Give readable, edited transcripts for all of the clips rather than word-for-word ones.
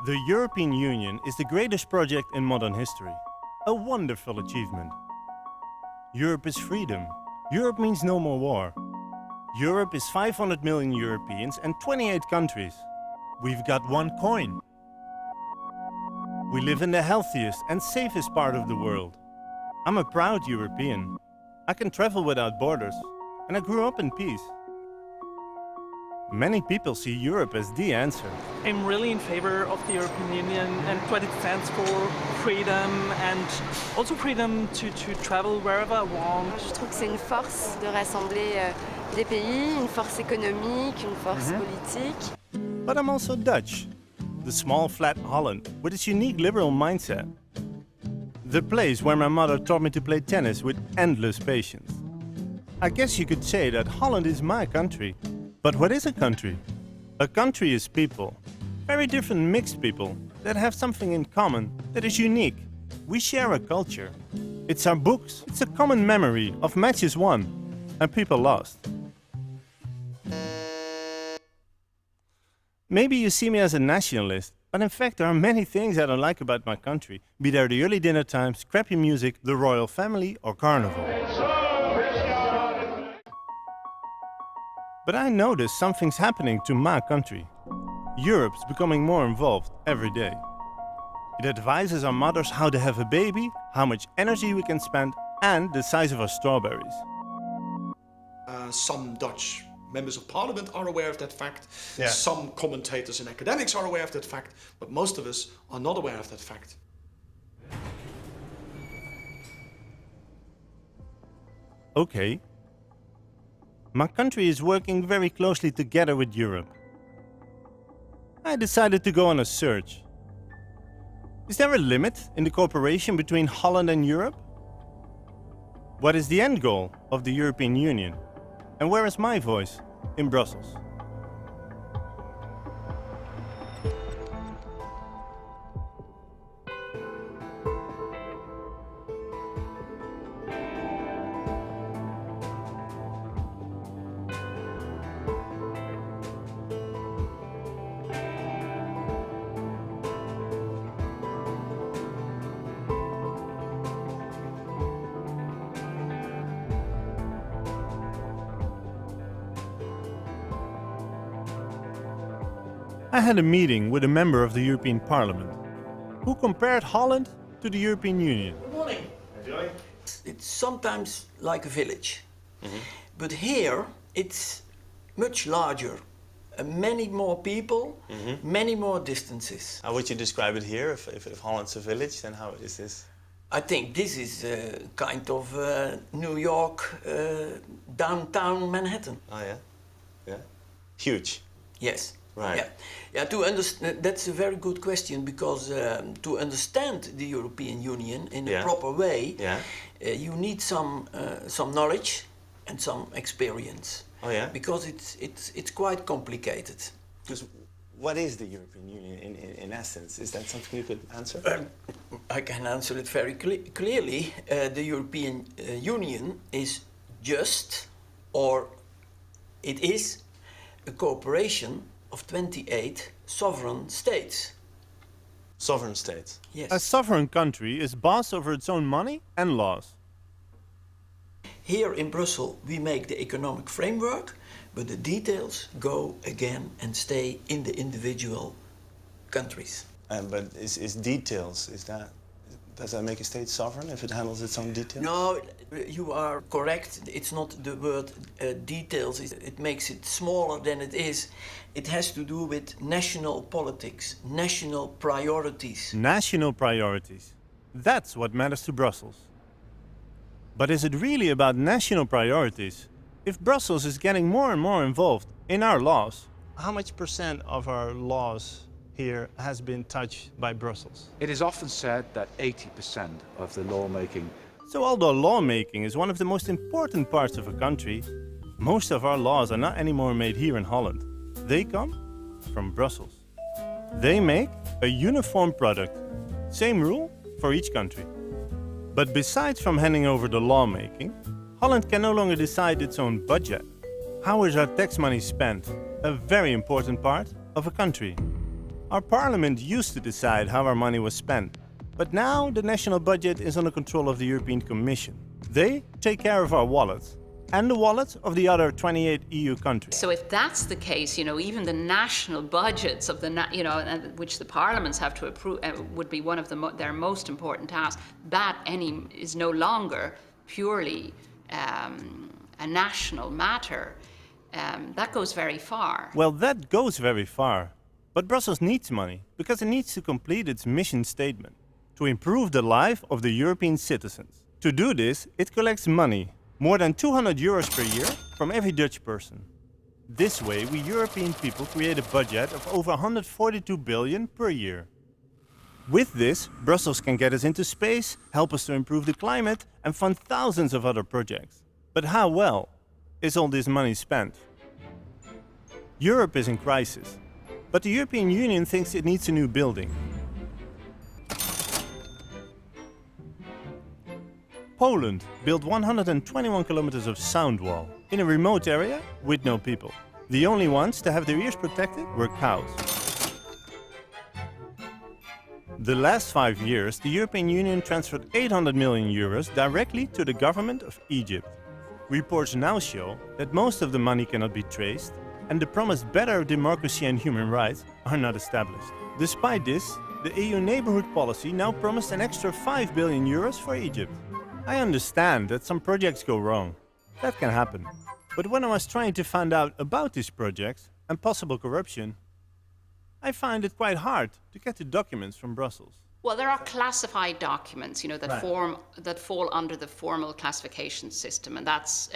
The European Union is the greatest project in modern history. A wonderful achievement. Europe is freedom. Europe means no more war. Europe is 500 million Europeans and 28 countries. We've got one coin. We live in the healthiest and safest part of the world. I'm a proud European. I can travel without borders, and I grew up in peace. Many people see Europe as the answer. I'm really in favor of the European Union and what it stands for, freedom and also freedom to travel wherever I want. Je trouve que c'est une force de rassembler des pays, une force économique, une force politique. But I'm also Dutch, the small flat Holland with its unique liberal mindset. The place where my mother taught me to play tennis with endless patience. I guess you could say that Holland is my country. But what is a country? A country is people. Very different mixed people that have something in common that is unique. We share a culture. It's our books. It's a common memory of matches won and people lost. Maybe you see me as a nationalist, but in fact there are many things I don't like about my country, be there the early dinner times, crappy music, the royal family or carnival. But I notice something's happening to my country. Europe's becoming more involved every day. It advises our mothers how to have a baby, how much energy we can spend, and the size of our strawberries. Some Dutch members of parliament are aware of that fact. Yeah. Some commentators and academics are aware of that fact, but most of us are not aware of that fact. Okay. My country is working very closely together with Europe. I decided to go on a search. Is there a limit in the cooperation between Holland and Europe? What is the end goal of the European Union? And where is my voice in Brussels? I had a meeting with a member of the European Parliament who compared Holland to the European Union. Good morning. It's sometimes like a village, but here it's much larger. Many more people, many more distances. How would you describe it here? If Holland's a village, then how is this? I think this is kind of New York, downtown Manhattan. Oh yeah, yeah, huge. Yes. Right. Yeah. Yeah. To understand, that's a very good question because to understand the European Union in a proper way, you need some knowledge and some experience. Oh yeah. Because it's quite complicated. Because what is the European Union in essence? Is that something you could answer? I can answer it very clearly. The European Union is just, or it is, a cooperation of 28 sovereign states. Sovereign states? Yes. A sovereign country is boss over its own money and laws. Here in Brussels we make the economic framework, but the details go again and stay in the individual countries. But is details, does that make a state sovereign if it handles its own details? No, you are correct. It's not the word details. It makes it smaller than it is. It has to do with national politics, national priorities. National priorities. That's what matters to Brussels. But is it really about national priorities if Brussels is getting more and more involved in our laws? How much % of our laws here has been touched by Brussels? It is often said that 80% of the lawmaking. So although lawmaking is one of the most important parts of a country, most of our laws are not anymore made here in Holland. They come from Brussels. They make a uniform product. Same rule for each country. But besides from handing over the lawmaking, Holland can no longer decide its own budget. How is our tax money spent? A very important part of a country. Our parliament used to decide how our money was spent, but now the national budget is under control of the European Commission. They take care of our wallets and the wallets of the other 28 EU countries. So if that's the case, even the national budgets of which the parliaments have to approve, would be one of their most important tasks. That is no longer purely a national matter. That goes very far. Well, that goes very far. But Brussels needs money because it needs to complete its mission statement to improve the life of the European citizens. To do this, it collects money, more than 200 euros per year, from every Dutch person. This way, we European people create a budget of over 142 billion per year. With this, Brussels can get us into space, help us to improve the climate, and fund thousands of other projects. But how well is all this money spent? Europe is in crisis, but the European Union thinks it needs a new building. Poland built 121 kilometers of sound wall in a remote area with no people. The only ones to have their ears protected were cows. The last 5 years, the European Union transferred 800 million euros directly to the government of Egypt. Reports now show that most of the money cannot be traced and the promised better democracy and human rights are not established. Despite this, the EU neighborhood policy now promised an extra 5 billion euros for Egypt. I understand that some projects go wrong. That can happen. But when I was trying to find out about these projects and possible corruption, I find it quite hard to get the documents from Brussels. Well, there are classified documents, that Right. that fall under the formal classification system, and that's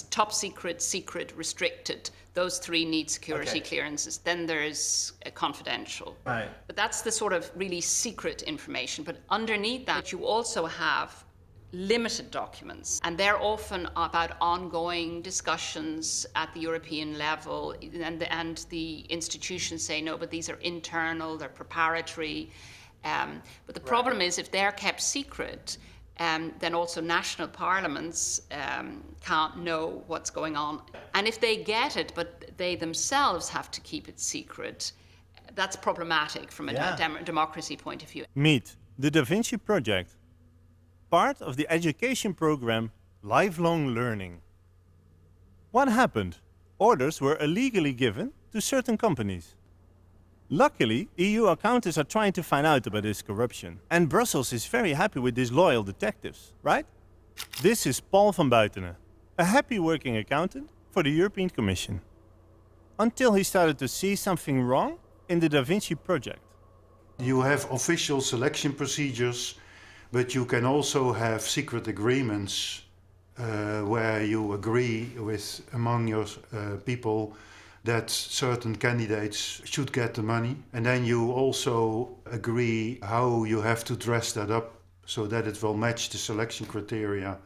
top secret, secret, restricted. Those three need security clearances. Then there's confidential. Right. But that's the sort of really secret information. But underneath that, you also have limited documents, and they're often about ongoing discussions at the European level, and the institutions say, no, but these are internal, they're preparatory. But the problem is, if they're kept secret, then also national parliaments can't know what's going on. And if they get it, but they themselves have to keep it secret, that's problematic from a democracy point of view. Meet the Da Vinci Project, part of the education program Lifelong Learning. What happened? Orders were illegally given to certain companies. Luckily, EU accountants are trying to find out about this corruption. And Brussels is very happy with these loyal detectives, right? This is Paul van Buitenen, a happy working accountant for the European Commission. Until he started to see something wrong in the Da Vinci Project. You have official selection procedures, but you can also have secret agreements where you agree with among your people that certain candidates should get the money. And then you also agree how you have to dress that up so that it will match the selection criteria,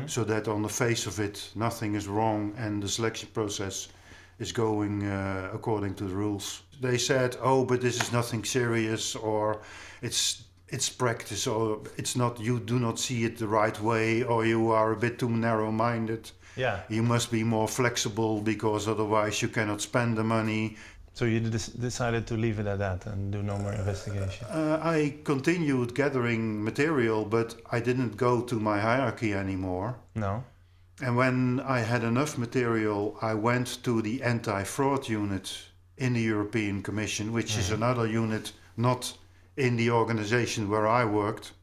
so that on the face of it, nothing is wrong and the selection process is going according to the rules. They said, oh, but this is nothing serious, or it's practice, or it's not, you do not see it the right way, or you are a bit too narrow-minded. Yeah. You must be more flexible because otherwise you cannot spend the money. So you decided to leave it at that and do no more investigation? I continued gathering material, but I didn't go to my hierarchy anymore. No. And when I had enough material, I went to the anti-fraud unit in the European Commission, which is another unit not in the organization where I worked.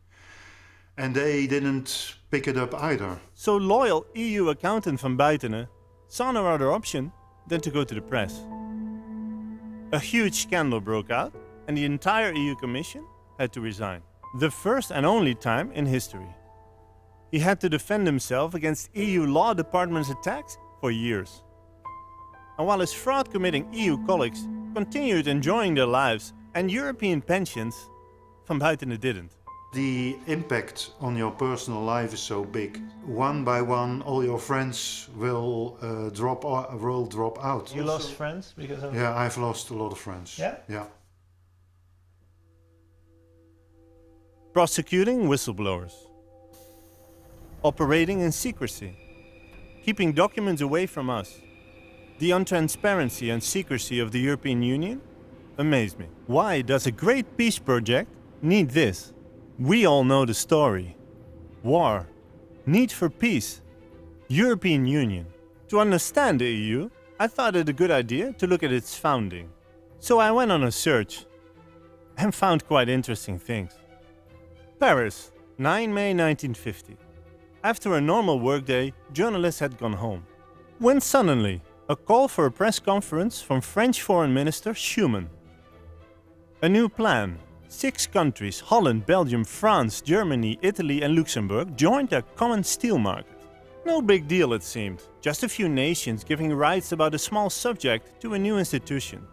And they didn't pick it up either. So loyal EU accountant van Buitenen saw no other option than to go to the press. A huge scandal broke out and the entire EU Commission had to resign. The first and only time in history. He had to defend himself against EU law department's attacks for years. And while his fraud-committing EU colleagues continued enjoying their lives and European pensions, van Buitenen didn't. The impact on your personal life is so big. One by one, all your friends will drop out. You lost friends because of... Yeah, I've lost a lot of friends. Yeah? Yeah. Prosecuting whistleblowers. Operating in secrecy. Keeping documents away from us. The untransparency and secrecy of the European Union amazed me. Why does a great peace project need this? We all know the story. War. Need for peace. European Union. To understand the EU, I thought it a good idea to look at its founding. So I went on a search and found quite interesting things. Paris, 9 May 1950. After a normal workday, journalists had gone home. When suddenly, a call for a press conference from French Foreign Minister Schuman. A new plan. 6 countries, Holland, Belgium, France, Germany, Italy and Luxembourg, joined a common steel market. No big deal it seemed, just a few nations giving rights about a small subject to a new institution.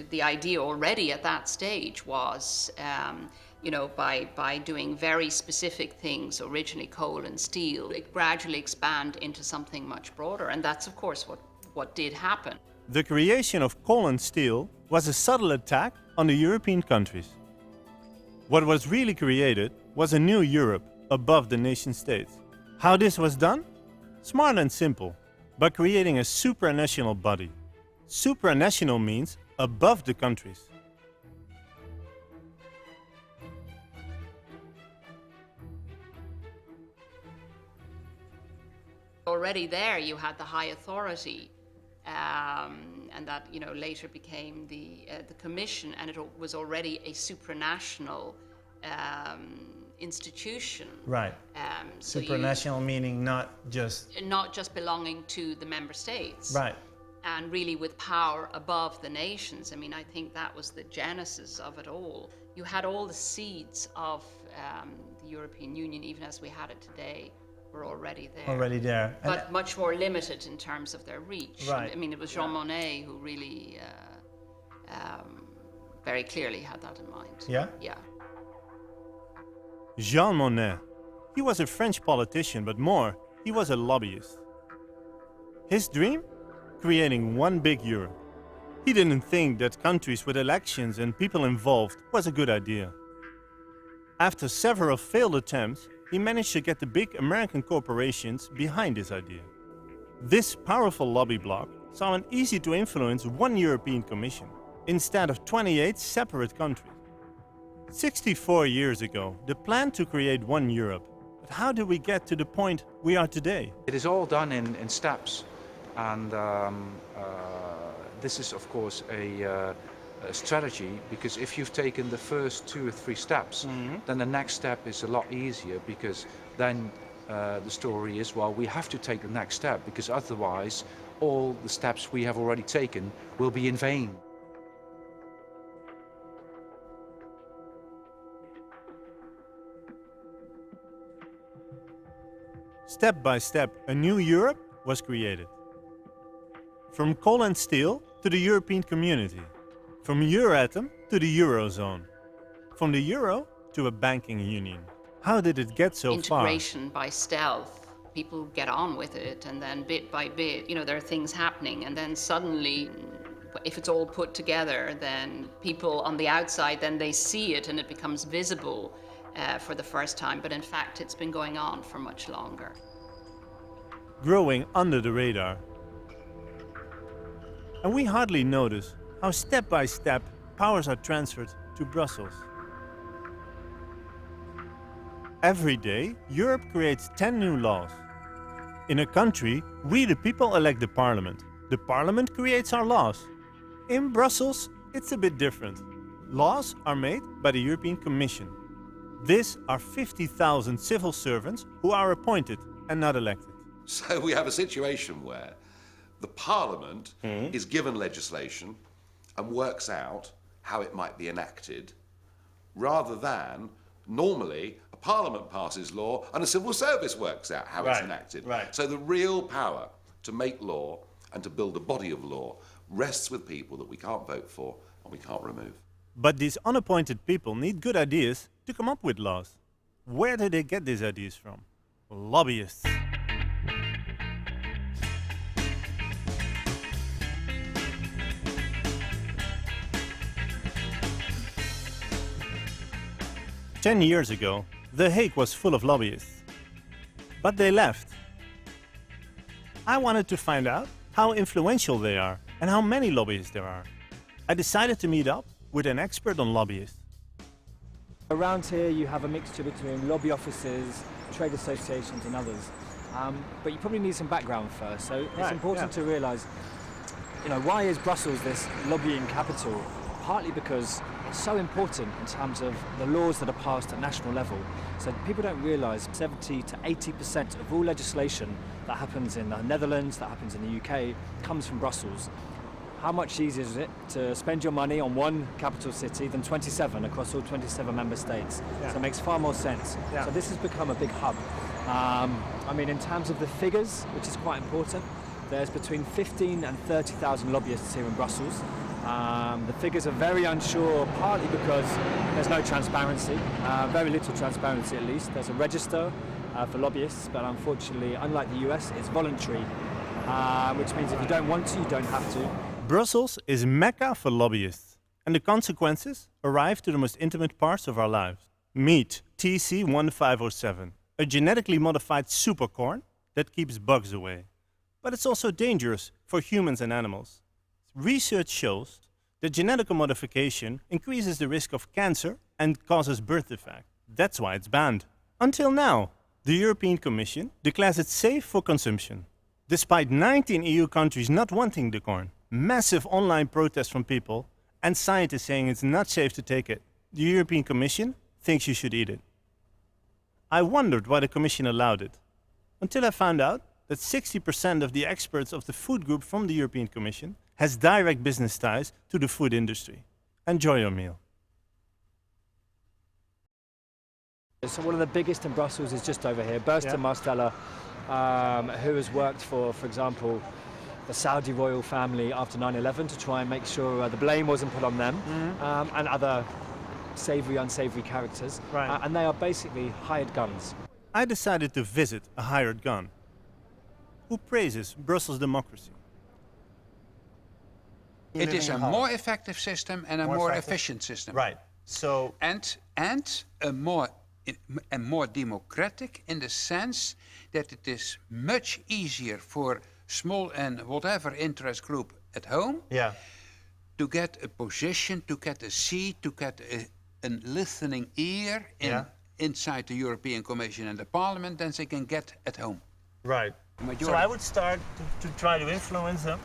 The idea already at that stage was, by doing very specific things, originally coal and steel, it gradually expand into something much broader. And that's, of course, what did happen. The creation of coal and steel was a subtle attack on the European countries. What was really created was a new Europe above the nation states. How this was done? Smart and simple, by creating a supranational body. Supranational means above the countries. Already there you had the high authority, and that later became the Commission, and it was already a supranational institution. Right. So Supranational meaning not just belonging to the member states. Right. And really with power above the nations. I mean, I think that was the genesis of it all. You had all the seeds of the European Union, even as we had it today, were already there. But much more limited in terms of their reach. Right. I mean, it was Jean Monnet who really very clearly had that in mind. Yeah? Yeah. Jean Monnet. He was a French politician, but more, he was a lobbyist. His dream? Creating one big Europe. He didn't think that countries with elections and people involved was a good idea. After several failed attempts, he managed to get the big American corporations behind his idea. This powerful lobby bloc saw an easy to influence one European Commission, instead of 28 separate countries. 64 years ago, the plan to create one Europe. But how did we get to the point we are today? It is all done in steps, and this is of course a strategy, because if you've taken the first 2 or 3 steps, then the next step is a lot easier, because then the story is, well, we have to take the next step, because otherwise all the steps we have already taken will be in vain. Step by step, a new Europe was created. From coal and steel to the European Community. From Euratom to the Eurozone. From the Euro to a banking union. How did it get so far? Integration by stealth. People get on with it, and then bit by bit, there are things happening, and then suddenly, if it's all put together, then people on the outside, then they see it and it becomes visible for the first time, but in fact it's been going on for much longer. Growing under the radar. And we hardly notice how step by step powers are transferred to Brussels. Every day, Europe creates 10 new laws. In a country, we the people elect the parliament. The parliament creates our laws. In Brussels, it's a bit different. Laws are made by the European Commission. These are 50,000 civil servants who are appointed and not elected. So we have a situation where the Parliament is given legislation and works out how it might be enacted, rather than normally a Parliament passes law and a civil service works out how it's enacted. Right. So the real power to make law and to build a body of law rests with people that we can't vote for and we can't remove. But these unappointed people need good ideas to come up with laws. Where do they get these ideas from? Lobbyists. Ten years ago, The Hague was full of lobbyists. But they left. I wanted to find out how influential they are and how many lobbyists there are. I decided to meet up with an expert on lobbyists. Around here you have a mixture between lobby offices, trade associations and others. But you probably need some background first, so it's important to realise, why is Brussels this lobbying capital? Partly because it's so important in terms of the laws that are passed at national level. So people don't realise 70 to 80% of all legislation that happens in the Netherlands, that happens in the UK, comes from Brussels. How much easier is it to spend your money on one capital city than 27 across all 27 member states? Yeah. So it makes far more sense. Yeah. So this has become a big hub. In terms of the figures, which is quite important, there's between 15 and 30,000 lobbyists here in Brussels. The figures are very unsure, partly because there's no transparency, very little transparency at least. There's a register for lobbyists, but unfortunately, unlike the US, it's voluntary, which means if you don't want to, you don't have to. Brussels is Mecca for lobbyists, and the consequences arrive to the most intimate parts of our lives. Meet TC1507, a genetically modified supercorn that keeps bugs away. But it's also dangerous for humans and animals. Research shows that genetic modification increases the risk of cancer and causes birth defects. That's why it's banned. Until now, the European Commission declares it safe for consumption. Despite 19 EU countries not wanting the corn, massive online protests from people, and scientists saying it's not safe to take it, the European Commission thinks you should eat it. I wondered why the Commission allowed it, until I found out that 60% of the experts of the food group from the European Commission has direct business ties to the food industry. Enjoy your meal. So one of the biggest in Brussels is just over here, Bursten Marsteller, who has worked for example, the Saudi royal family after 9/11 to try and make sure the blame wasn't put on them, and other savoury, unsavoury characters. Right. And they are basically hired guns. I decided to visit a hired gun who praises Brussels democracy. It is a more effective system and a more efficient system. Right. So and a more democratic in the sense that it is much easier for small and whatever interest group at home to get a position, to get a seat, to get a listening ear inside the European Commission and the Parliament than they can get at home. Right. So I would start to try to influence them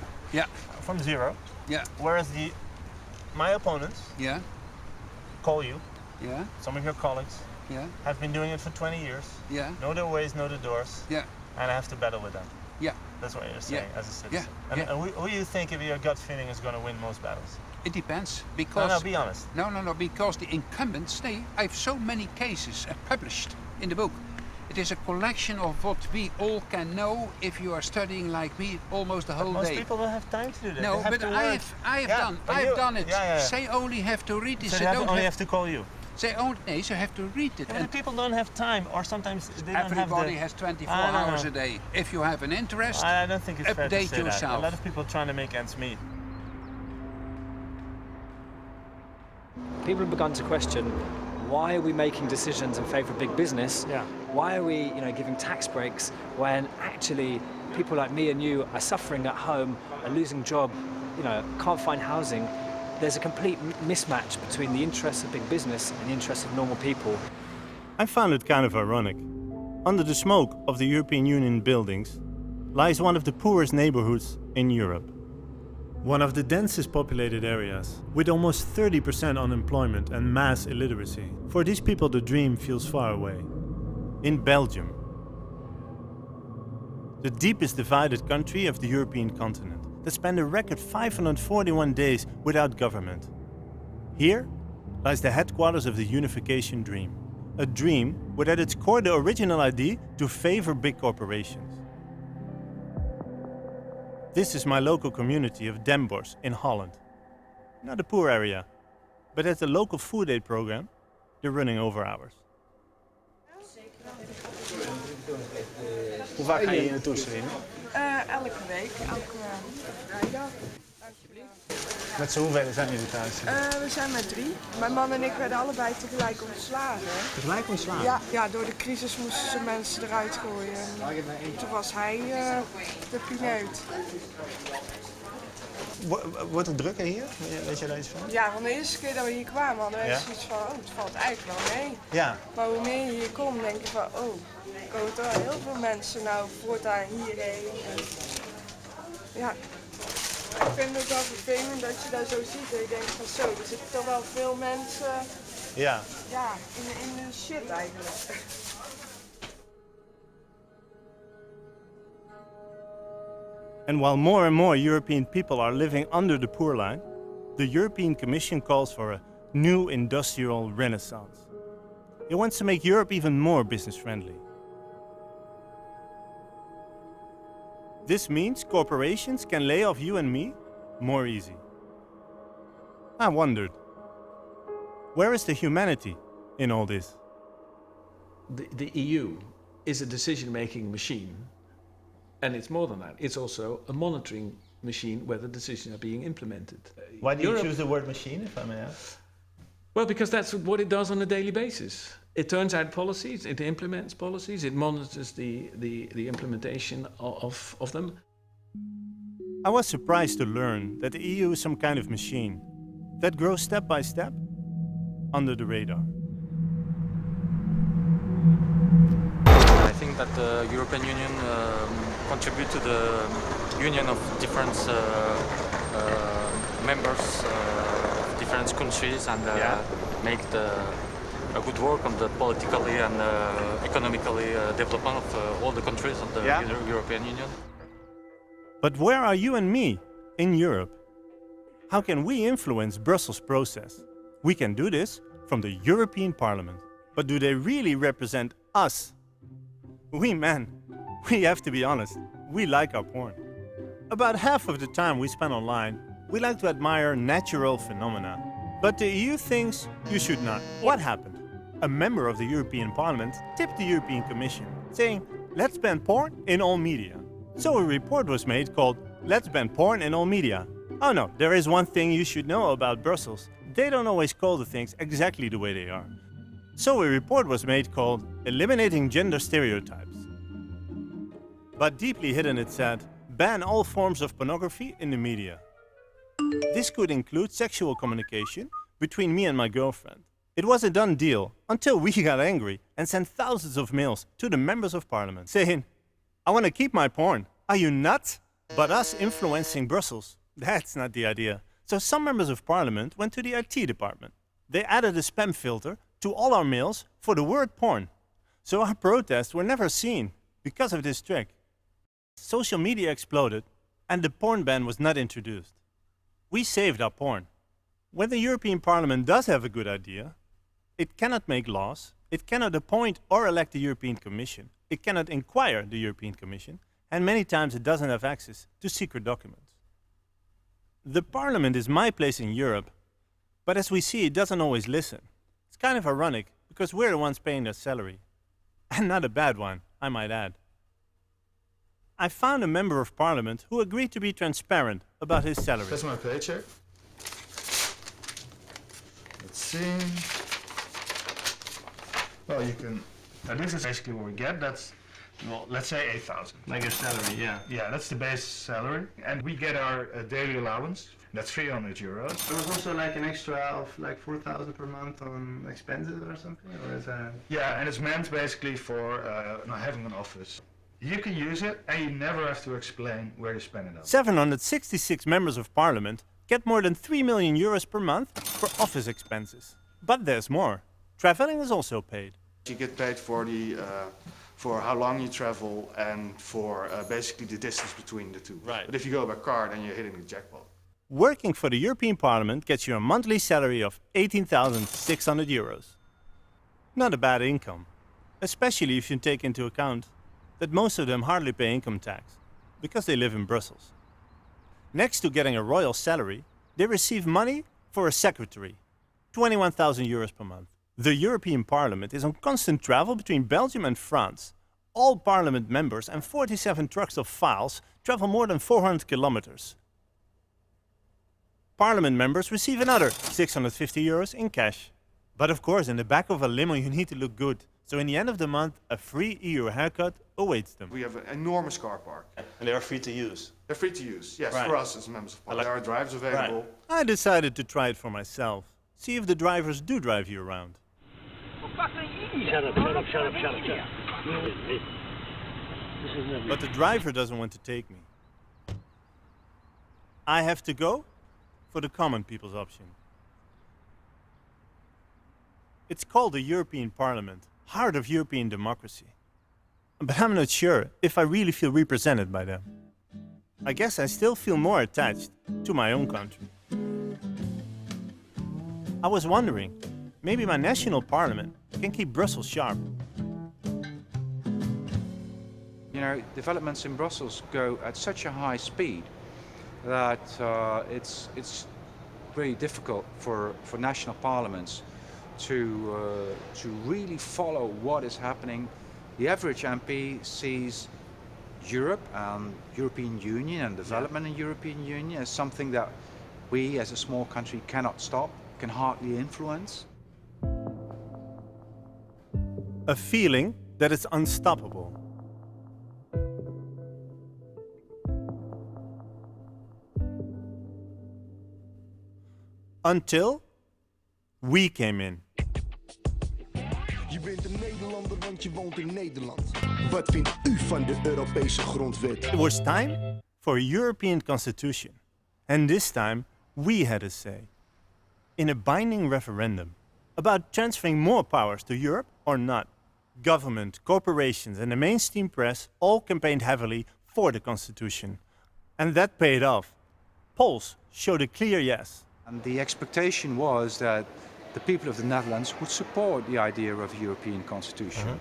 from zero. Yeah. Whereas my opponents call you, some of your colleagues have been doing it for 20 years, know their ways, know the doors, and I have to battle with them. Yeah. That's what you're saying as a citizen. Yeah. And who do you think, if your gut feeling, is going to win most battles? It depends, because... No, be honest. No, because the incumbents, I have so many cases published in the book. It is a collection of what we all can know if you are studying like me almost the whole day. Most people don't have time to do that. No, but I have done it. They only have to read it. So they only have to call you? They have to read it. And people don't have time, or sometimes they don't have Everybody has 24 hours a day. If you have an interest, I don't think it's fair to say yourself. That. A lot of people are trying to make ends meet. People have begun to question, why are we making decisions in favour of big business? Why are we, giving tax breaks when actually people like me and you are suffering at home, are losing job, can't find housing? There's a complete mismatch between the interests of big business and the interests of normal people. I found it kind of ironic. Under the smoke of the European Union buildings lies one of the poorest neighborhoods in Europe. One of the densest populated areas, with almost 30% unemployment and mass illiteracy. For these people, the dream feels far away. In Belgium, the deepest divided country of the European continent, that spent a record 541 days without government. Here lies the headquarters of the unification dream. A dream with at its core the original idea to favor big corporations. This is my local community of Den Bosch in Holland. Not a poor area, but at the local food aid program, they're running over hours. Hoe vaak ga je hier naartoe, Serena? Elke week, elke vrijdag. Met z'n hoeveel zijn jullie thuis? We zijn met 3. Mijn man en ik werden allebei tegelijk ontslagen. Tegelijk ontslagen? Ja, door de crisis moesten ze mensen eruit gooien. En toen was hij de pineut. Wordt het drukker hier? Weet je daar iets van? Ja, van de eerste keer dat we hier kwamen hadden we zoiets van, oh, het valt eigenlijk wel mee. Ja. Maar hoe meer je hier komt, denk je van, oh, er komen toch wel heel veel mensen nou voortaan hierheen. En, ja, ik vind het ook wel vervelend dat je dat zo ziet. En je denkt van zo, er zitten toch wel veel mensen ja. Ja, in de shit eigenlijk. And while more and more European people are living under the poor line, the European Commission calls for a new industrial renaissance. It wants to make Europe even more business-friendly. This means corporations can lay off you and me more easy. I wondered, where is the humanity in all this? The EU is a decision-making machine. And it's more than that. It's also a monitoring machine where the decisions are being implemented. Why do you choose the word machine, if I may ask? Well, because that's what it does on a daily basis. It turns out policies, it implements policies, it monitors the implementation of them. I was surprised to learn that the EU is some kind of machine that grows step by step under the radar. I think that the European Union contribute to the union of different members of different countries and make a good work on the politically and economically development of all the countries of the European Union. But where are you and me in Europe? How can we influence Brussels' process? We can do this from the European Parliament. But do they really represent us? We have to be honest, we like our porn. About half of the time we spend online, we like to admire natural phenomena. But the EU thinks you should not. What happened? A member of the European Parliament tipped the European Commission, saying, let's ban porn in all media. So a report was made called, Let's ban porn in all media. Oh no, there is one thing you should know about Brussels. They don't always call the things exactly the way they are. So a report was made called Eliminating Gender Stereotypes. But deeply hidden it said, ban all forms of pornography in the media. This could include sexual communication between me and my girlfriend. It was a done deal until we got angry and sent thousands of mails to the members of parliament saying, I want to keep my porn. Are you nuts? But us influencing Brussels, that's not the idea. So some members of parliament went to the IT department. They added a spam filter to all our mails for the word porn. So our protests were never seen because of this trick. Social media exploded and the porn ban was not introduced. We saved our porn. When the European Parliament does have a good idea, it cannot make laws, it cannot appoint or elect the European Commission, it cannot inquire the European Commission, and many times it doesn't have access to secret documents. The Parliament is my place in Europe, but as we see, it doesn't always listen. It's kind of ironic, because we're the ones paying their salary. And not a bad one, I might add. I found a member of Parliament who agreed to be transparent about his salary. That's my paycheck. Let's see. Well, you can. This is basically what we get. That's, well, let's say 8,000. Like your salary, yeah. Yeah, that's the base salary. And we get our daily allowance. That's 300 euros. There was also like an extra of like 4,000 per month on expenses or something? Or is that... Yeah, and it's meant basically for not having an office. You can use it and you never have to explain where you spend it on. 766 members of parliament get more than 3 million euros per month for office expenses. But there's more. Traveling is also paid. You get paid for for how long you travel and for basically the distance between the two. Right. But if you go by car, then you're hitting the jackpot. Working for the European Parliament gets you a monthly salary of 18,600 euros. Not a bad income, especially if you take into account that most of them hardly pay income tax, because they live in Brussels. Next to getting a royal salary, they receive money for a secretary, 21,000 euros per month. The European Parliament is on constant travel between Belgium and France. All Parliament members and 47 trucks of files travel more than 400 kilometers. Parliament members receive another 650 euros in cash. But of course, in the back of a limo you need to look good. So in the end of the month, a free EU haircut awaits them. We have an enormous car park. And they are free to use. They're free to use, yes, Right. for us as members of parliament. There are drives available. Right. I decided to try it for myself. See if the drivers do drive you around. Shut up. But the driver doesn't want to take me. I have to go for the common people's option. It's called the European Parliament, heart of European democracy. But I'm not sure if I really feel represented by them. I guess I still feel more attached to my own country. I was wondering, maybe my national parliament can keep Brussels sharp. You know, developments in Brussels go at such a high speed that it's really difficult for national parliaments to really follow what is happening. The average MP sees Europe and European Union and development in European Union as something that we as a small country cannot stop, can hardly influence. A feeling that is unstoppable. Until we came in. Je bent een Nederlander, want je woont in Nederland. Wat vindt u van de Europese grondwet? It was time for a European constitution. And this time, we had a say. In a binding referendum about transferring more powers to Europe or not. Government, corporations and the mainstream press all campaigned heavily for the constitution. And that paid off. Polls showed a clear yes. And the expectation was that the people of the Netherlands would support the idea of a European constitution.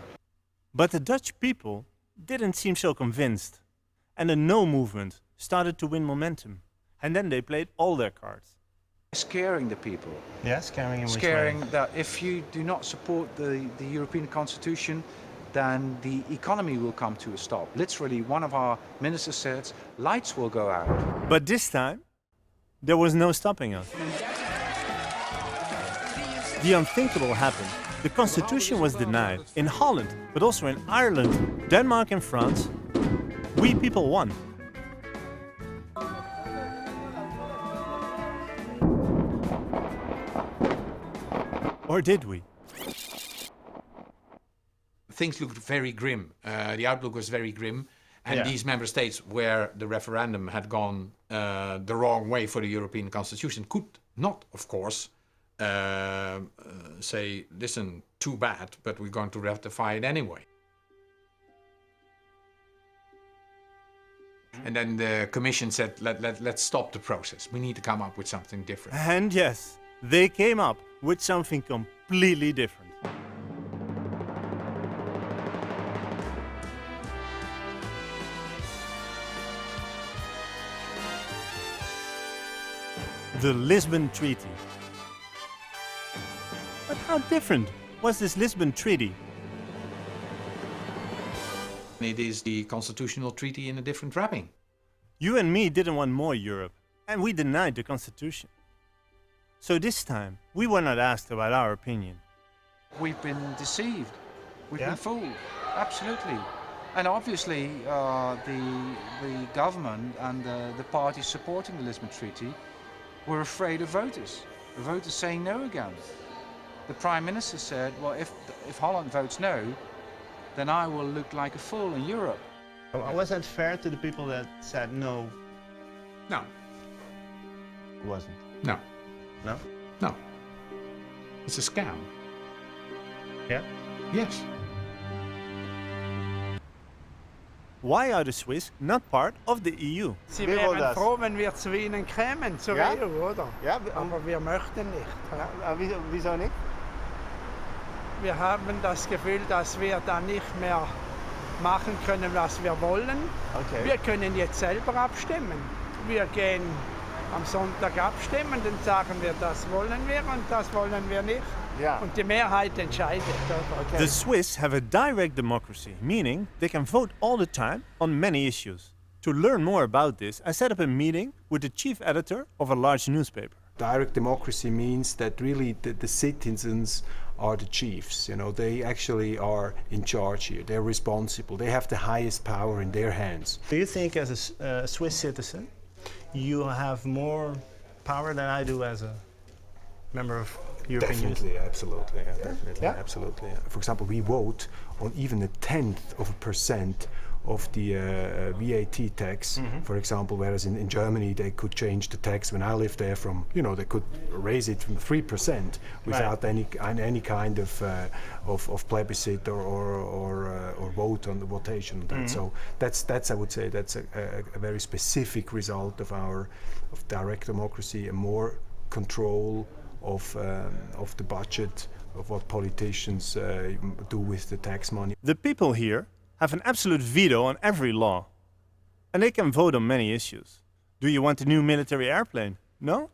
But the Dutch people didn't seem so convinced. And the no movement started to win momentum. And then they played all their cards. Scaring the people. Yeah, scaring in which way? Scaring that if you do not support the European constitution, then the economy will come to a stop. Literally, one of our ministers said, lights will go out. But this time, there was no stopping us. The unthinkable happened. The constitution was denied in Holland, but also in Ireland, Denmark and France. We people won. Or did we? Things looked very grim. The outlook was very grim. And these member states where the referendum had gone the wrong way for the European Constitution could not, of course, say, listen, too bad, but we're going to ratify it anyway. And then the Commission said, let's stop the process. We need to come up with something different. And yes, they came up with something completely different. The Lisbon Treaty. But how different was this Lisbon Treaty? It is the constitutional treaty in a different wrapping. You and me didn't want more Europe, and we denied the Constitution. So this time, we were not asked about our opinion. We've been deceived. We've been fooled. Absolutely. And obviously, the government and the parties supporting the Lisbon Treaty were afraid of voters. The voters saying no again. The Prime Minister said, well, if Holland votes no, then I will look like a fool in Europe. Was that fair to the people that said no? No. It wasn't? No. No? No. It's a scam. Yeah? Yes. Why are the Swiss not part of the EU? Sie wären froh, wenn wir zu ihnen kämen, zur EU, oder? Ja, aber wir möchten nicht. Ja, wieso nicht? Wir haben das Gefühl, dass wir da nicht mehr machen können, was wir wollen. Okay. Wir können jetzt selber abstimmen. Wir gehen am Sonntag abstimmen, dann sagen wir, das wollen wir und das wollen wir nicht. Ja. Und die Mehrheit entscheidet. Okay. The Swiss have a direct democracy, meaning they can vote all the time on many issues. To learn more about this, I set up a meeting with the chief editor of a large newspaper. Direct democracy means that really the citizens are the chiefs. You know, they actually are in charge here. They're responsible. They have the highest power in their hands. Do you think as a Swiss citizen, you have more power than I do as a member of European Union? Definitely, absolutely, yeah, definitely, Yeah? absolutely. Yeah. For example, we vote on even 1/10% of the VAT tax, for example, whereas in Germany they could change the tax when I lived there from, you know, they could raise it from 3% without any kind of plebiscite or vote on the votation on that. So that's I would say that's a very specific result of direct democracy, and more control of the budget, of what politicians do with the tax money. The people here have an absolute veto on every law. And they can vote on many issues. Do you want a new military airplane? No?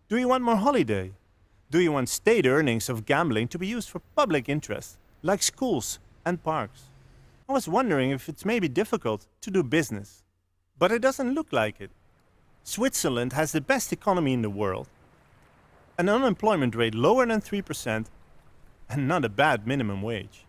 Do you want more holiday? Do you want state earnings of gambling to be used for public interest, like schools and parks? I was wondering if it's maybe difficult to do business. But it doesn't look like it. Switzerland has the best economy in the world, an unemployment rate lower than 3%, and not a bad minimum wage.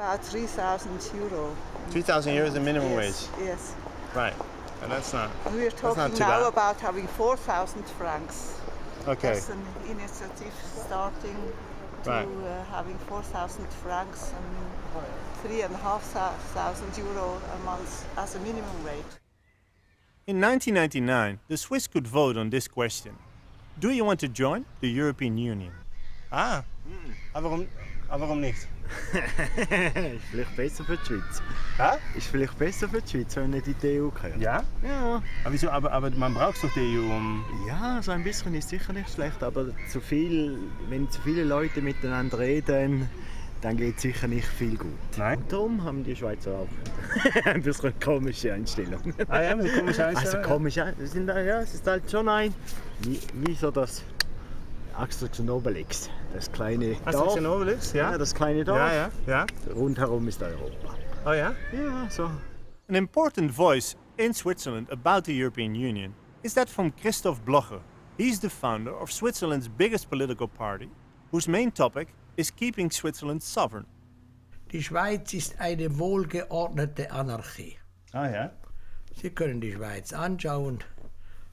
About 3,000 euro. 3,000 euros a minimum Yes, wage? yes. Right. And that's not. We're talking now about having 4,000 francs. Okay. That's an initiative starting to Right. Having 4,000 francs and 3,500 euro a month as a minimum rate. In 1999, the Swiss could vote on this question. Do you want to join the European Union? Warum nicht? Ist vielleicht besser für die Schweiz. Ist vielleicht besser für die Schweiz, wenn nicht in die EU gehört. Ja? Ja. Aber wieso? Aber man braucht doch die EU, Ja, so ein bisschen ist sicher nicht schlecht, aber wenn zu viele Leute miteinander reden, dann geht sicher nicht viel gut. Nein. Und darum haben die Schweizer auch ein bisschen komische Einstellung. Ah ja, eine komische Einstellung? Also komisch, es ist halt schon wie so das Asterix und Obelix, das kleine Dorf. Asterix und Obelix, ja? Ja, das kleine Dorf. Ja. Rundherum ist Europa. Oh ja? Ja, so. An important voice in Switzerland about the European Union is that from Christoph Blocher. He's the founder of Switzerland's biggest political party, whose main topic is keeping Switzerland sovereign. Die Schweiz ist eine wohlgeordnete Anarchie. Ah ja? Sie können die Schweiz anschauen.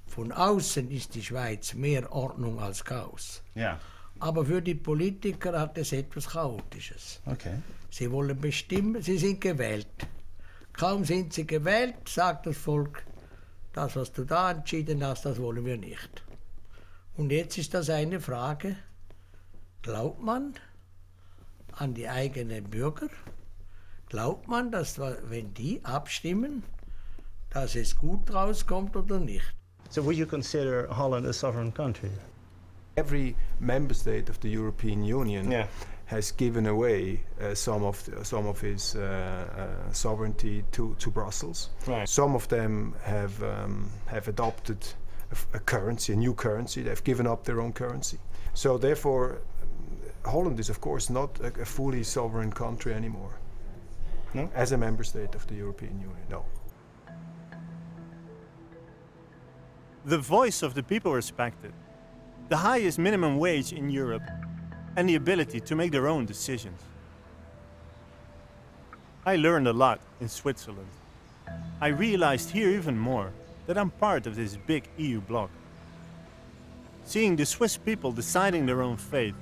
Von außen ist die Schweiz mehr Ordnung als Chaos. Ja. Aber für die Politiker hat es etwas Chaotisches. Okay. Sie wollen bestimmen, sie sind gewählt. Kaum sind sie gewählt, sagt das Volk, das, was du da entschieden hast, das wollen wir nicht. Und jetzt ist das eine Frage, glaubt man an die eigenen Bürger? Glaubt man, dass wenn die abstimmen, dass es gut rauskommt oder nicht? So would you consider Holland a sovereign country? Every member state of the European Union has given away some of his sovereignty to Brussels. Right. Some of them have adopted a new currency. They've given up their own currency. So therefore, Holland is of course not a fully sovereign country anymore. No? As a member state of the European Union, no. The voice of the people respected, the highest minimum wage in Europe, and the ability to make their own decisions. I learned a lot in Switzerland. I realized here even more that I'm part of this big EU bloc. Seeing the Swiss people deciding their own fate,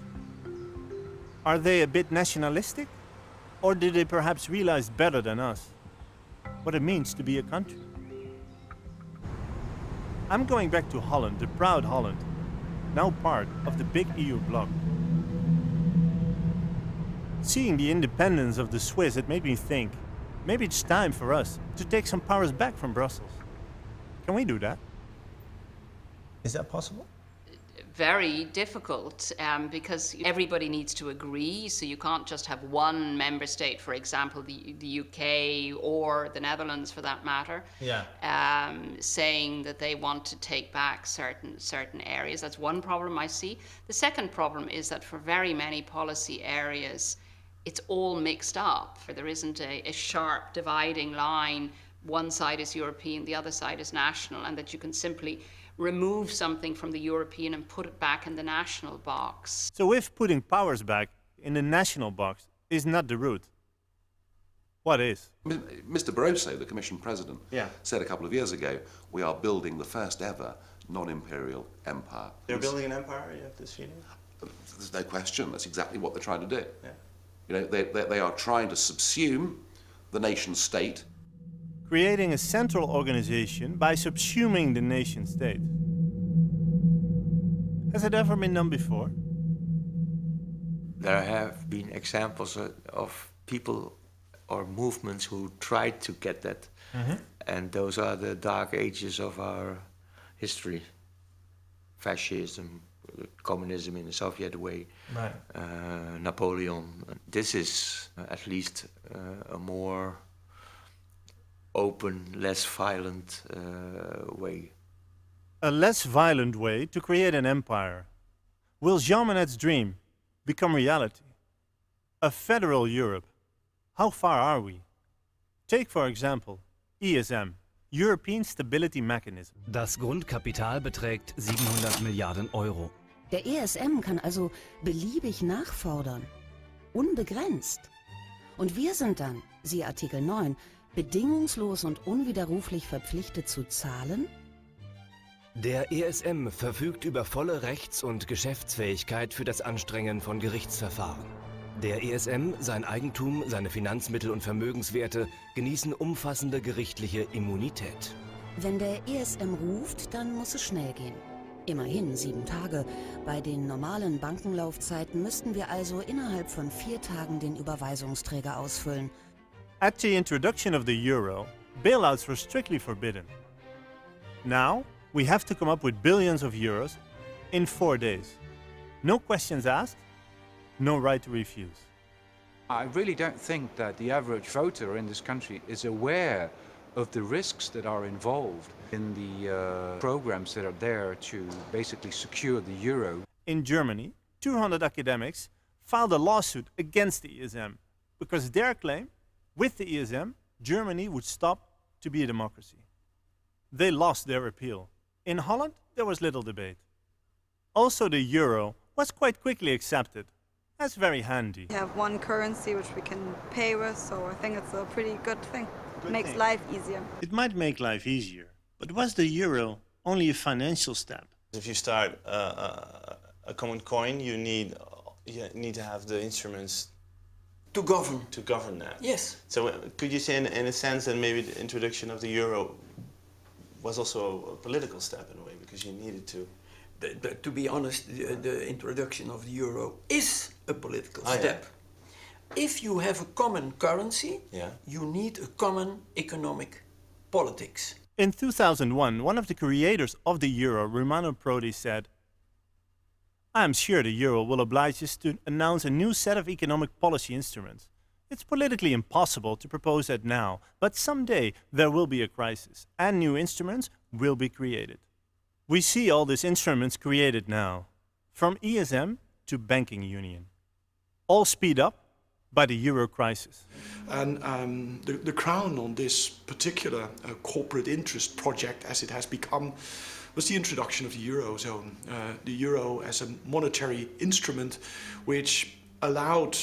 are they a bit nationalistic? Or did they perhaps realize better than us what it means to be a country? I'm going back to Holland, the proud Holland, now part of the big EU bloc. Seeing the independence of the Swiss, it made me think, maybe it's time for us to take some powers back from Brussels. Can we do that? Is that possible? Very difficult because everybody needs to agree, so you can't just have one member state, for example, the UK or the Netherlands for that matter, saying that they want to take back certain areas. That's one problem I see. The second problem is that for very many policy areas, it's all mixed up. There isn't a sharp dividing line. One side is European, the other side is national, and that you can simply remove something from the European and put it back in the national box. So if putting powers back in the national box is not the route. What is? Mr. Barroso, the Commission President, said a couple of years ago, we are building the first ever non-imperial empire. They're building an empire, you have this feeling? There's no question, that's exactly what they're trying to do. Yeah. You know, they are trying to subsume the nation state. Creating a central organization by subsuming the nation state. Has it ever been done before? There have been examples of people or movements who tried to get that. And those are the dark ages of our history. Fascism, communism in the Soviet way, Napoleon. This is at least a more open, less violent way. A less violent way to create an empire. Will Jean Monnet's dream become reality? A federal Europe. How far are we? Take, for example, ESM, European Stability Mechanism. Das Grundkapital beträgt 700 Milliarden Euro. Der ESM kann also beliebig nachfordern. Unbegrenzt. Und wir sind dann, siehe Artikel 9, bedingungslos und unwiderruflich verpflichtet zu zahlen? Der ESM verfügt über volle Rechts- und Geschäftsfähigkeit für das Anstrengen von Gerichtsverfahren. Der ESM, sein Eigentum, seine Finanzmittel und Vermögenswerte genießen umfassende gerichtliche Immunität. Wenn der ESM ruft, dann muss es schnell gehen. Immerhin 7 Tage. Bei den normalen Bankenlaufzeiten müssten wir also innerhalb von 4 Tagen den Überweisungsträger ausfüllen. At the introduction of the euro, bailouts were strictly forbidden. Now, we have to come up with billions of euros in 4 days. No questions asked, no right to refuse. I really don't think that the average voter in this country is aware of the risks that are involved in the programs that are there to basically secure the euro. In Germany, 200 academics filed a lawsuit against the ESM because their claim, with the ESM, Germany would stop to be a democracy. They lost their appeal. In Holland, there was little debate. Also, the euro was quite quickly accepted. That's very handy. We have one currency which we can pay with, so I think it's a pretty good thing. Makes life easier. It might make life easier, but was the euro only a financial step? If you start a common coin, you need to have the instruments to govern that. Yes. So could you say in a sense that maybe the introduction of the euro was also a political step in a way, because you needed to? To be honest, the introduction of the euro is a political step. Yeah. If you have a common currency, you need a common economic politics. In 2001, one of the creators of the euro, Romano Prodi, said, "I am sure the euro will oblige us to announce a new set of economic policy instruments. It's politically impossible to propose that now, but someday there will be a crisis and new instruments will be created." We see all these instruments created now, from ESM to banking union, all speed up by the euro crisis. And the crown on this particular corporate interest project, as it has become, was the introduction of the Eurozone. The euro as a monetary instrument which allowed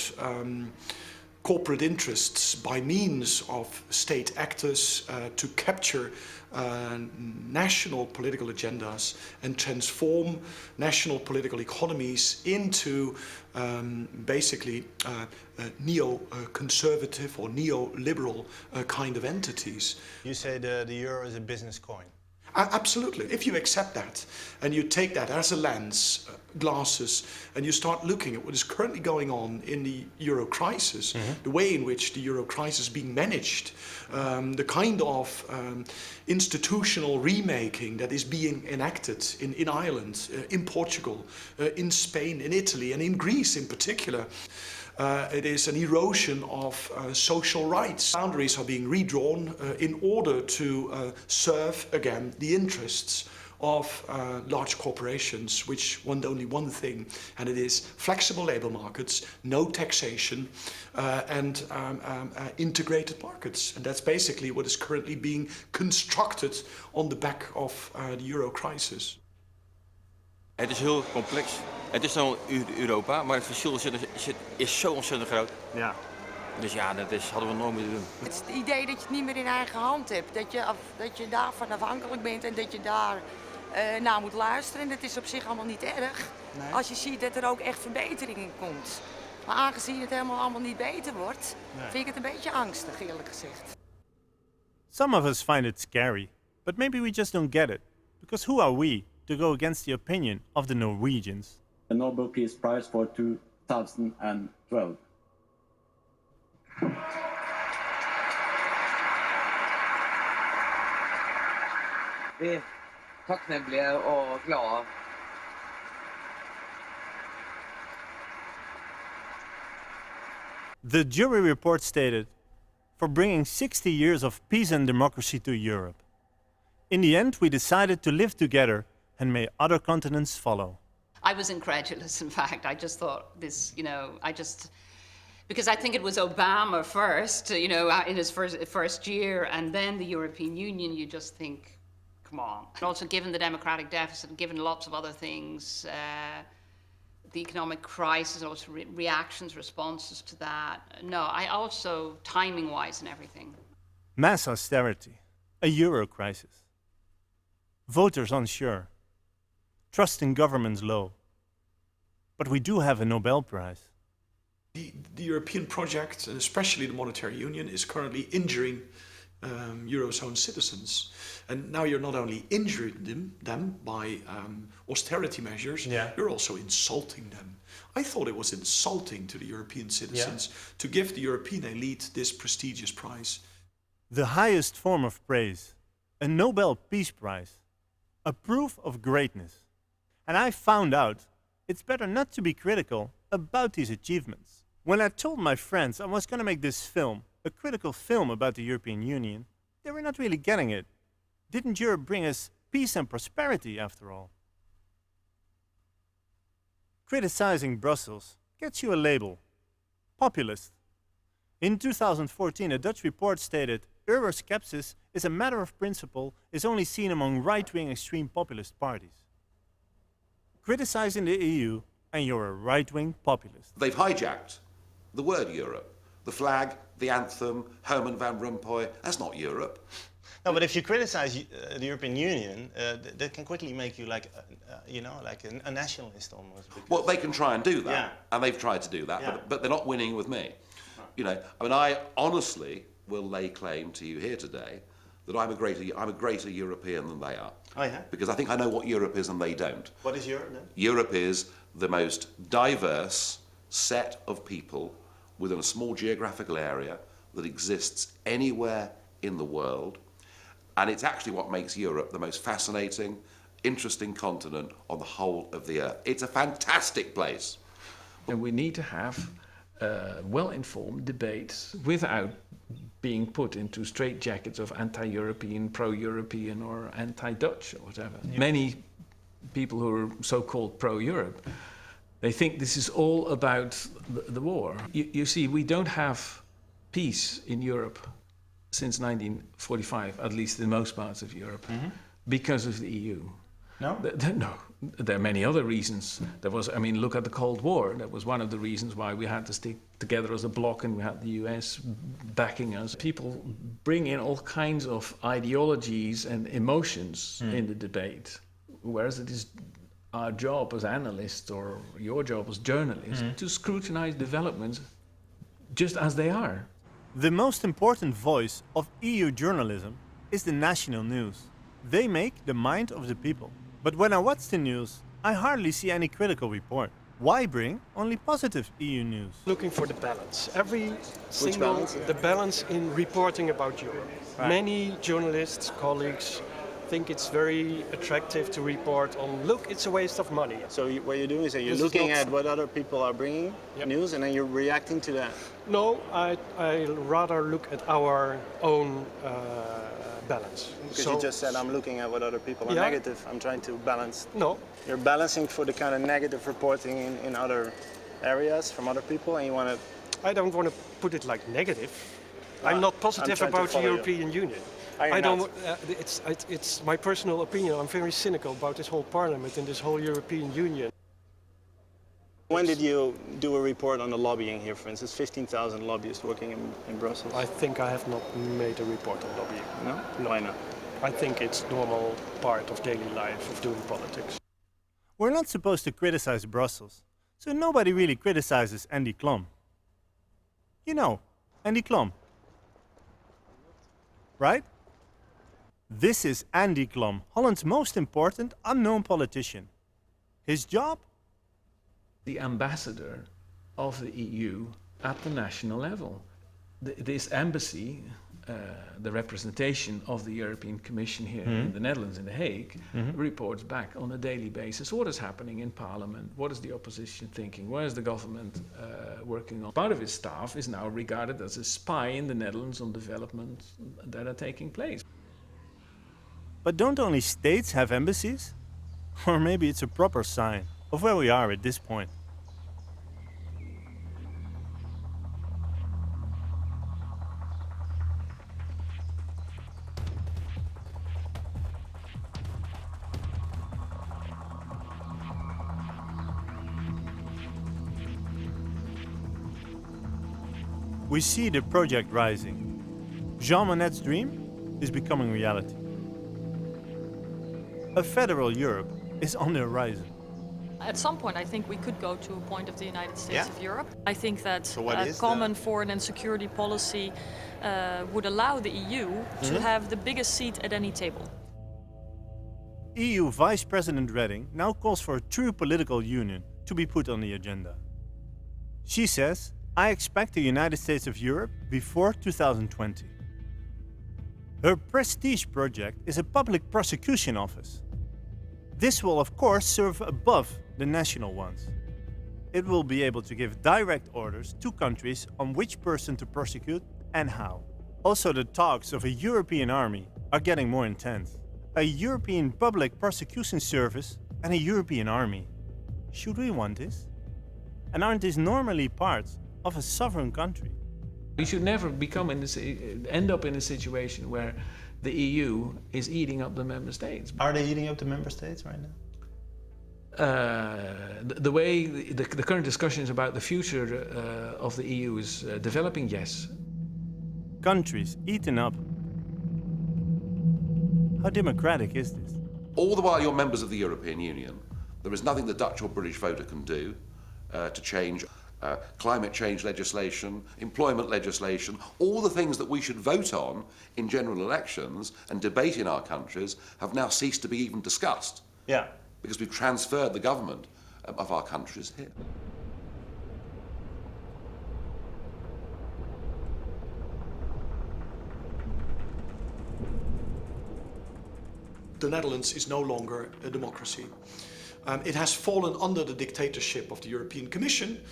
corporate interests by means of state actors to capture national political agendas and transform national political economies into basically neo-conservative or neoliberal kind of entities. You say the euro is a business coin. Absolutely. If you accept that and you take that as a lens, glasses, and you start looking at what is currently going on in the euro crisis, the way in which the euro crisis is being managed, the kind of institutional remaking that is being enacted in Ireland, in Portugal, in Spain, in Italy, and in Greece in particular. It is an erosion of social rights. Boundaries are being redrawn in order to serve, again, the interests of large corporations, which want only one thing, and it is flexible labor markets, no taxation, and integrated markets. And that's basically what is currently being constructed on the back of the euro crisis. Het is heel complex. Het is dan Europa, maar het verschil is zo ontzettend groot. Ja. Dus ja, hadden we nooit moeten doen. Het is het idee dat je het niet meer in eigen hand hebt. Dat je daarvan afhankelijk bent en dat je daar naar moet luisteren. En dat is op zich allemaal niet erg. Nee. Als je ziet dat er ook echt verbetering in komt. Maar aangezien het helemaal allemaal niet beter wordt, vind ik het een beetje angstig, eerlijk gezegd. Some of us find it scary, but maybe we just don't get it. Because who are we to go against the opinion of the Norwegians? The Nobel Peace Prize for 2012. Vi är tacknämliga och glada. The jury report stated, for bringing 60 years of peace and democracy to Europe. In the end, we decided to live together and may other continents follow. I was incredulous, in fact. I just thought this, because I think it was Obama first, in his first year, and then the European Union, you just think, come on. And also given the democratic deficit, given lots of other things, the economic crisis, also reactions, responses to that. No, I also, timing-wise and everything. Mass austerity, a euro crisis. Voters unsure. Trust in governments low. But we do have a Nobel Prize. The European project, and especially the monetary union, is currently injuring Eurozone citizens. And now you're not only injuring them by austerity measures, you're also insulting them. I thought it was insulting to the European citizens to give the European elite this prestigious prize. The highest form of praise, a Nobel Peace Prize, a proof of greatness. And I found out it's better not to be critical about these achievements. When I told my friends I was going to make this film, a critical film about the European Union, they were not really getting it. Didn't Europe bring us peace and prosperity after all? Criticizing Brussels gets you a label, populist. In 2014, a Dutch report stated, Euro-skepticism is a matter of principle, is only seen among right-wing extreme populist parties. Criticizing the EU and you're a right-wing populist. They've hijacked the word Europe. The flag, the anthem, Herman Van Rompuy, that's not Europe. No, but if you criticize the European Union, that can quickly make you like a nationalist almost. Well, they can try and do that, and they've tried to do that, but they're not winning with me. I honestly will lay claim to you here today that I'm a greater European than they are. Oh yeah? Because I think I know what Europe is and they don't. What is Europe then? Europe is the most diverse set of people within a small geographical area that exists anywhere in the world. And it's actually what makes Europe the most fascinating, interesting continent on the whole of the earth. It's a fantastic place. And we need to have well-informed debates without being put into straitjackets of anti-European, pro-European, or anti-Dutch, or whatever. Yeah. Many people who are so-called pro-Europe, they think this is all about the war. You see, we don't have peace in Europe since 1945, at least in most parts of Europe, because of the EU. No? No. There are many other reasons. Look at the Cold War. That was one of the reasons why we had to stick together as a bloc and we had the US backing us. People bring in all kinds of ideologies and emotions in the debate, whereas it is our job as analysts or your job as journalists to scrutinize developments just as they are. The most important voice of EU journalism is the national news. They make the mind of the people. But when I watch the news, I hardly see any critical report. Why bring only positive EU news? Looking for the balance. Every single balance? The balance in reporting about Europe. Right. Many journalists, colleagues, think it's very attractive to report on, look, it's a waste of money. So what you're doing is that you're looking at what other people are bringing, news, and then you're reacting to that? No, I rather look at our own balance. Because you just said I'm looking at what other people are negative. I'm trying to balance. No. You're balancing for the kind of negative reporting in other areas from other people, and you want to... I don't want to put it like negative. I'm not positive about the European Union. I don't. It's my personal opinion. I'm very cynical about this whole parliament and this whole European Union. When did you do a report on the lobbying here, for instance? 15,000 lobbyists working in Brussels. I think I have not made a report on lobbying. No? Why not? I think it's normal part of daily life of doing politics. We're not supposed to criticize Brussels, so nobody really criticizes Andy Klum. You know, Andy Klum. Right? This is Andy Klum, Holland's most important unknown politician. His job? The ambassador of the EU at the national level. This embassy, the representation of the European Commission here in the Netherlands, in The Hague, reports back on a daily basis what is happening in Parliament, what is the opposition thinking, where is the government working on. Part of his staff is now regarded as a spy in the Netherlands on developments that are taking place. But don't only states have embassies? Or maybe it's a proper sign of where we are at this point. We see the project rising. Jean Monnet's dream is becoming reality. A federal Europe is on the horizon. At some point, I think we could go to a point of the United States of Europe. I think that a common foreign and security policy would allow the EU to have the biggest seat at any table. EU Vice President Reding now calls for a true political union to be put on the agenda. She says, I expect the United States of Europe before 2020. Her prestige project is a public prosecution office. This will of course serve above the national ones. It will be able to give direct orders to countries on which person to prosecute and how. Also, the talks of a European army are getting more intense. A European public prosecution service and a European army. Should we want this? And aren't these normally parts of a sovereign country? We should never end up in a situation where the EU is eating up the member states. Are they eating up the member states right now? The way the current discussions about the future of the EU is developing, yes. Countries eaten up. How democratic is this? All the while you're members of the European Union, there is nothing the Dutch or British voter can do to change climate change legislation, employment legislation, all the things that we should vote on in general elections and debate in our countries have now ceased to be even discussed. Yeah. Because we've transferred the government of our countries here. The Netherlands is no longer a democracy. It has fallen under the dictatorship of the European Commission.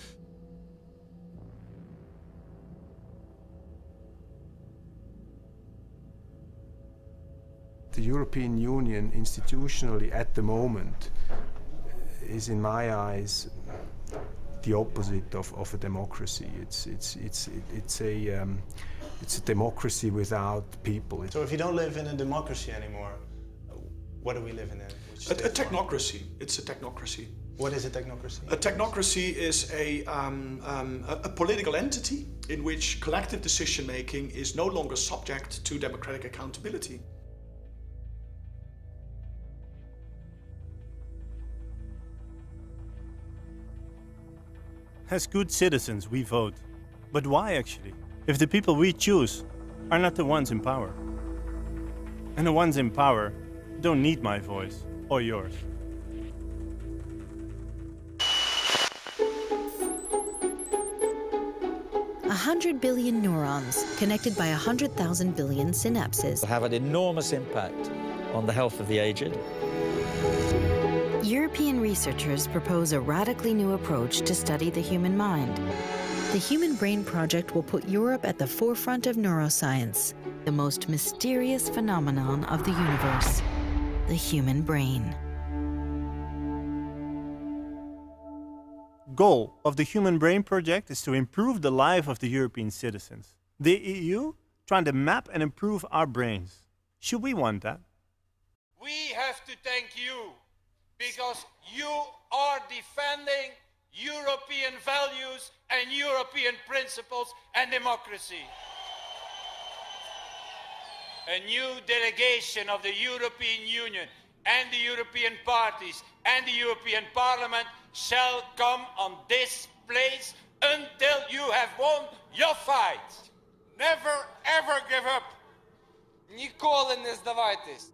The European Union institutionally at the moment is, in my eyes, the opposite of a democracy. It's a democracy without people. So if you don't live in a democracy anymore, what do we live in then? A technocracy. It's a technocracy. What is a technocracy? A technocracy is a political entity in which collective decision making is no longer subject to democratic accountability. As good citizens, we vote. But why actually? If the people we choose are not the ones in power. And the ones in power don't need my voice or yours. A 100 billion neurons connected by 100,000 billion synapses have an enormous impact on the health of the aged. European researchers propose a radically new approach to study the human mind. The Human Brain Project will put Europe at the forefront of neuroscience, the most mysterious phenomenon of the universe, the human brain. Goal of the Human Brain Project is to improve the life of the European citizens. The EU trying to map and improve our brains. Should we want that? We have to thank you because you are defending European values and European principles and democracy. A new delegation of the European Union and the European parties and the European Parliament shall come on this place until you have won your fight. Never ever give up. Ніколи не здавайтесь.